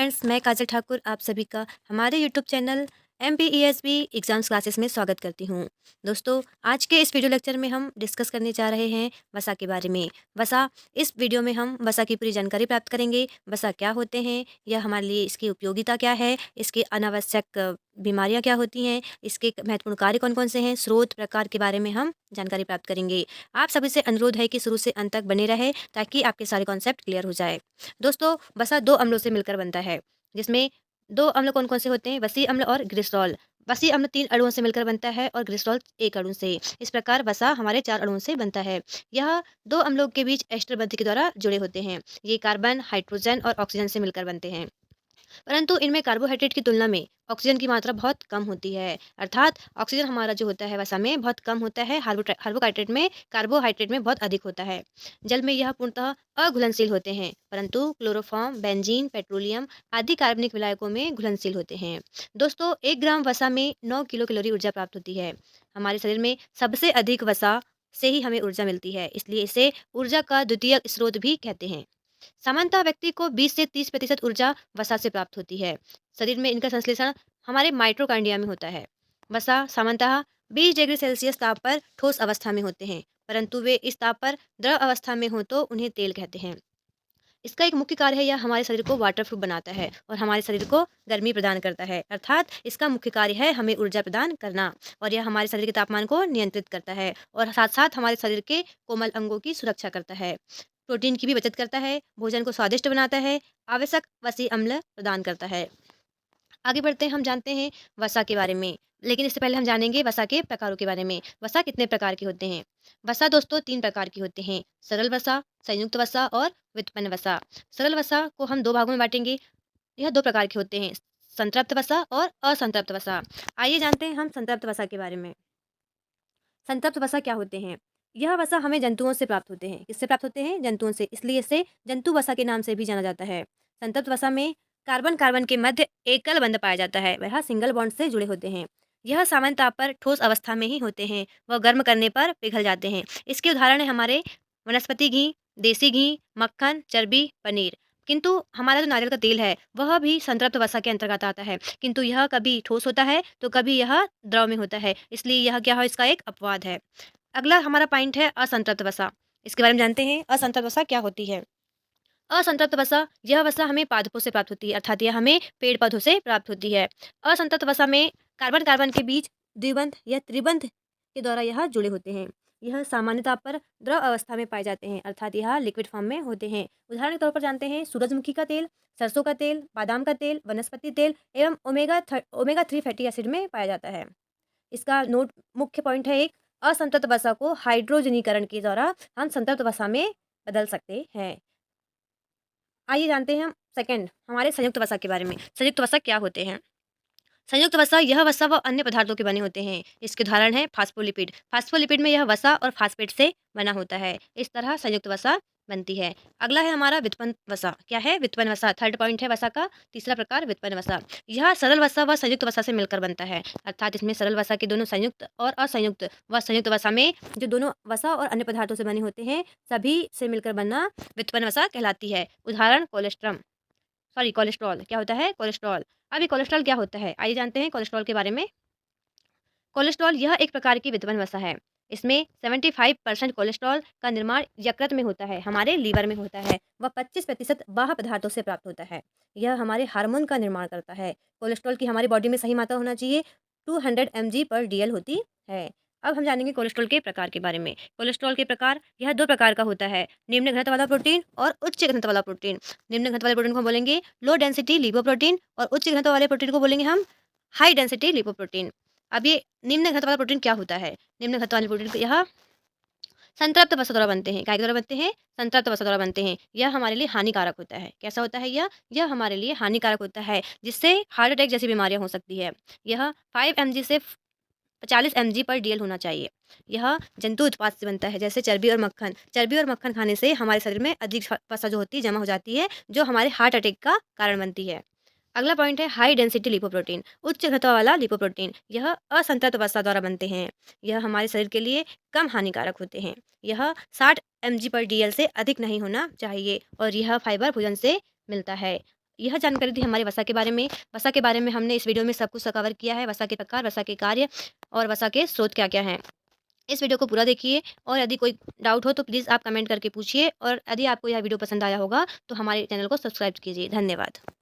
Friends, मैं काजल ठाकुर आप सभी का हमारे YouTube channel MPESB exams classes में स्वागत करती हूँ। दोस्तों, आज के इस वीडियो लेक्चर में हम डिस्कस करने जा रहे हैं वसा के बारे में। वसा, इस वीडियो में हम वसा की पूरी जानकारी प्राप्त करेंगे। वसा क्या होते हैं, या हमारे लिए इसकी उपयोगिता क्या है, इसके अनावश्यक बीमारियाँ क्या होती हैं, इसके महत्वपूर्ण कार्य कौन-कौन से हैं, स्रोत प्रकार के बारे में हम जानकारी प्राप्त करेंगे। आप सभी से अनुरोध है कि शुरू से अंत तक बने रहें ताकि आपके सारे कॉन्सेप्ट क्लियर हो जाए। दोस्तों, वसा 2 अम्लों से मिलकर बनता है, जिसमें 2 अम्ल कौन-कौन से होते हैं? वसीय अम्ल और ग्लिसरॉल। वसीय अम्ल 3 अणुओं से मिलकर बनता है और ग्लिसरॉल 1 अणु से। इस प्रकार वसा हमारे 4 अणुओं से बनता है। यह 2 अम्लों के बीच एस्टर बंध के द्वारा जुड़े होते हैं। ये कार्बन, हाइड्रोजन और ऑक्सीजन से मिलकर बनते हैं। परंतु इनमें कार्बोहाइड्रेट की तुलना में ऑक्सीजन की मात्रा बहुत कम होती है। अर्थात ऑक्सीजन हमारा जो होता है वसा में बहुत कम होता है, कार्बोहाइड्रेट में बहुत अधिक होता है। जल में यह पूर्णतः अघुलनशील होते हैं, परंतु क्लोरोफॉर्म, बेंजीन, पेट्रोलियम आदि कार्बनिक विलायकों में घुलनशील होते हैं। दोस्तों, 1 ग्राम वसा में 9 किलो कैलोरी ऊर्जा प्राप्त होती है। हमारे शरीर में सबसे अधिक वसा से ही हमें ऊर्जा मिलती है, इसलिए इसे ऊर्जा का द्वितीय स्रोत भी कहते हैं। सामान्यतः व्यक्ति को 20 से 30% ऊर्जा वसा से प्राप्त होती है। शरीर में इनका संश्लेषण हमारे माइटोकॉन्ड्रिया में होता है। वसा सामान्यतः 20 डिग्री सेल्सियस ताप पर ठोस अवस्था में होते हैं, परंतु वे इस ताप पर द्रव अवस्था में हो तो उन्हें तेल कहते हैं। इसका एक मुख्य कार्य है, यह हमारे शरीर को वाटरप्रूफ बनाता है और हमारे शरीर को गर्मी प्रदान करता है। अर्थात इसका मुख्य कार्य है हमें ऊर्जा प्रदान करना, और यह हमारे शरीर के तापमान को नियंत्रित करता है और साथ साथ हमारे शरीर के कोमल अंगों की सुरक्षा करता है। प्रोटीन की भी बचत करता है, भोजन को स्वादिष्ट बनाता है, आवश्यक वसीय अम्ल प्रदान करता है। आगे बढ़ते हैं, हम जानते हैं वसा के बारे में। लेकिन इससे पहले हम जानेंगे वसा के प्रकारों के बारे में। वसा कितने प्रकार के होते हैं? वसा दोस्तों 3 प्रकार की होते हैं: सरल वसा, संयुक्त वसा और व्युत्पन्न वसा। सरल वसा को हम 2 भागों में बांटेंगे। यह 2 प्रकार के होते हैं: संतृप्त वसा और असंतृप्त वसा। आइए जानते हैं हम संतृप्त वसा के बारे में। संतृप्त वसा क्या होते हैं? यह वसा हमें जंतुओं से प्राप्त होते हैं। किससे प्राप्त होते हैं? जंतुओं से, इसलिए इसे जंतु वसा के नाम से भी जाना जाता है। संतृप्त वसा में कार्बन कार्बन के मध्य एकल बंध पाया जाता है, वह सिंगल बॉन्ड से जुड़े होते हैं। यह सामान्य ताप पर ठोस अवस्था में ही होते हैं, वह गर्म करने पर पिघल जाते हैं। इसके उदाहरण है हमारे वनस्पति घी, देसी घी, मक्खन, चर्बी, पनीर। किंतु हमारा जो नारियल का तेल है वह भी संतृप्त वसा के अंतर्गत आता है, किंतु यह कभी ठोस होता है तो कभी यह द्रव में होता है, इसलिए यह क्या है, इसका एक अपवाद है। अगला हमारा पॉइंट है असंतृप्त वसा। इसके बारे में जानते हैं असंतृप्त वसा क्या होती है। असंतृप्त वसा, यह वसा हमें पादपों से प्राप्त होती है, अर्थात यह हमें पेड़ पौधों से प्राप्त होती है। असंतृप्त वसा में कार्बन कार्बन के बीच द्विबंध या त्रिबंध के द्वारा यह जुड़े होते हैं। यह सामान्य ताप पर द्रव अवस्था में पाए जाते हैं, अर्थात यह लिक्विड फॉर्म में होते हैं। उदाहरण के तौर पर जानते हैं सूरजमुखी का तेल, सरसों का तेल, बादाम का तेल, वनस्पति तेल एवं ओमेगा 3 फैटी एसिड में पाया जाता है। इसका नोट मुख्य पॉइंट है एक, असंतृप्त वसा को हाइड्रोजनीकरण के द्वारा हम संतृप्त वसा में बदल सकते हैं। आइए जानते हैं हम सेकंड हमारे संयुक्त वसा के बारे में। संयुक्त वसा क्या होते हैं? संयुक्त वसा, यह वसा व अन्य पदार्थों के बने होते हैं। इसके उदाहरण है फास्फोलिपिड। फास्फोलिपिड में यह वसा और फास्फेट से बना होता है। इस तरह संयुक्त वसा बनती है। अगला है हमारा व्युत्पन्न वसा। क्या है? व्युत्पन्न वसा। थर्ड पॉइंट है वसा का, तीसरा प्रकार व्युत्पन्न वसा। यह सरल वसा व संयुक्त वसा से मिलकर बनता है, अर्थात इसमें सरल वसा के दोनों संयुक्त और असंयुक्त व संयुक्त वसा में जो दोनों वसा और अन्य पदार्थों से बने होते हैं सभी से मिलकर बनना व्युत्पन्न वसा कहलाती है। उदाहरण कोलेस्ट्रॉल। क्या होता है? कोलेस्ट्रॉल। अभी कोलेस्ट्रॉल क्या होता है, आइए जानते हैं कोलेस्ट्रॉल के बारे में। कोलेस्ट्रॉल यह एक प्रकार की व्युत्पन्न वसा है। इसमें 75% कोलेस्ट्रॉल का निर्माण यकृत में होता है, हमारे लीवर में होता है, व 25% बाह्य पदार्थों से प्राप्त होता है। यह हमारे हार्मोन का निर्माण करता है। कोलेस्ट्रॉल की हमारी बॉडी में सही मात्रा होना चाहिए 200 mg/dl होती है। अब हम जानेंगे कोलेस्ट्रॉल के प्रकार के बारे में। कोलेस्ट्रॉल के प्रकार, यह 2 प्रकार का होता है: निम्न घनत्व वाला प्रोटीन और उच्च घनत्व वाला प्रोटीन। निम्न घनत्व वाले प्रोटीन को हम बोलेंगे लो डेंसिटी लिपोप्रोटीन, और उच्च घनत्व वाले प्रोटीन को बोलेंगे हम हाई डेंसिटी लिपोप्रोटीन। अब ये निम्न घनत्व वाला प्रोटीन क्या होता है? निम्न घनत्व वाले प्रोटीन यह संतृप्त वसा द्वारा बनते हैं। काय के द्वारा बनते हैं? संतृप्त वसा द्वारा बनते हैं। यह हमारे लिए हानिकारक होता है। कैसा होता है यह हमारे लिए हानिकारक होता है, जिससे हार्ट अटैक जैसी बीमारियां हो सकती है। यह 5 mg से 40 mg/dl होना चाहिए। यह जंतु उत्पाद से बनता है, जैसे चर्बी और मक्खन। चर्बी और मक्खन खाने से हमारे शरीर में अधिक वसा जो होती है जमा हो जाती है, जो हमारे हार्ट अटैक का कारण बनती है। अगला पॉइंट है हाई डेंसिटी लिपोप्रोटीन, उच्च घनत्व वाला लिपोप्रोटीन। यह असंतृप्त वसा द्वारा बनते हैं। यह हमारे शरीर के लिए कम हानिकारक होते हैं। यह 60 mg/dl से अधिक नहीं होना चाहिए, और यह फाइबर भोजन से मिलता है। यह जानकारी थी हमारे वसा के बारे में। वसा के बारे में हमने इस वीडियो में सब कुछ कवर किया है, वसा के प्रकार, वसा के कार्य और वसा के स्रोत क्या-क्या हैं। इस वीडियो को पूरा देखिए और यदि कोई डाउट हो तो प्लीज़ आप कमेंट करके पूछिए और यदि आपको यह वीडियो पसंद आया होगा तो हमारे चैनल को सब्सक्राइब कीजिए। धन्यवाद।